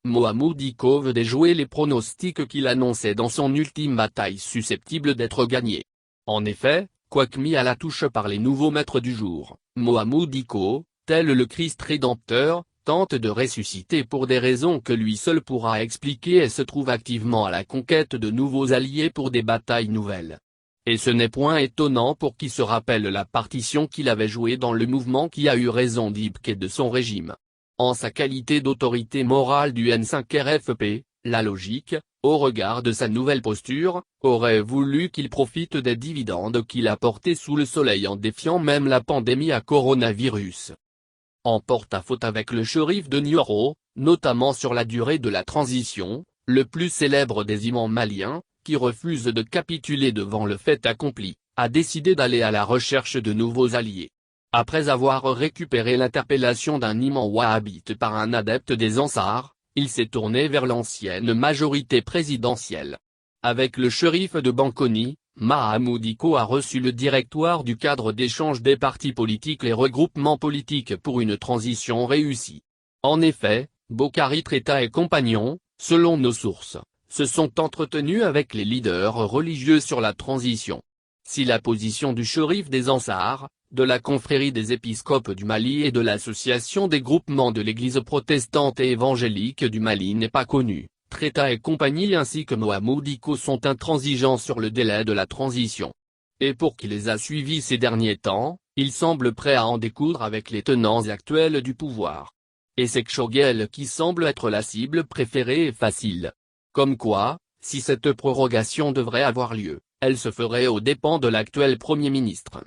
Mohamud Dicko veut déjouer les pronostics qu'il annonçait dans son ultime bataille susceptible d'être gagnée. En effet, quoique mis à la touche par les nouveaux maîtres du jour, Mohamud Dicko, tel le Christ rédempteur, tente de ressusciter pour des raisons que lui seul pourra expliquer et se trouve activement à la conquête de nouveaux alliés pour des batailles nouvelles. Et ce n'est point étonnant pour qui se rappelle la partition qu'il avait jouée dans le mouvement qui a eu raison d'Ibk et de son régime. En sa qualité d'autorité morale du N5RFP, la logique, au regard de sa nouvelle posture, aurait voulu qu'il profite des dividendes qu'il a portés sous le soleil en défiant même la pandémie à coronavirus. En porte-à-faux avec le shérif de Nioro, notamment sur la durée de la transition, le plus célèbre des imams maliens, qui refuse de capituler devant le fait accompli, a décidé d'aller à la recherche de nouveaux alliés. Après avoir récupéré l'interpellation d'un imam wahhabite par un adepte des Ansars, il s'est tourné vers l'ancienne majorité présidentielle. Avec le shérif de Banconi, Mohamud Dicko a reçu le directoire du cadre d'échange des partis politiques, les regroupements politiques pour une transition réussie. En effet, Boukari Traita et compagnons, selon nos sources, se sont entretenus avec les leaders religieux sur la transition. Si la position du shérif des Ansars, de la confrérie des épiscopes du Mali et de l'association des groupements de l'église protestante et évangélique du Mali n'est pas connue, Traita et compagnie ainsi que Mohamud Dicko sont intransigeants sur le délai de la transition. Et pour qui les a suivis ces derniers temps, ils semblent prêts à en découdre avec les tenants actuels du pouvoir. Et c'est Kshogel qui semble être la cible préférée et facile. Comme quoi, si cette prorogation devrait avoir lieu, elle se ferait aux dépens de l'actuel Premier ministre.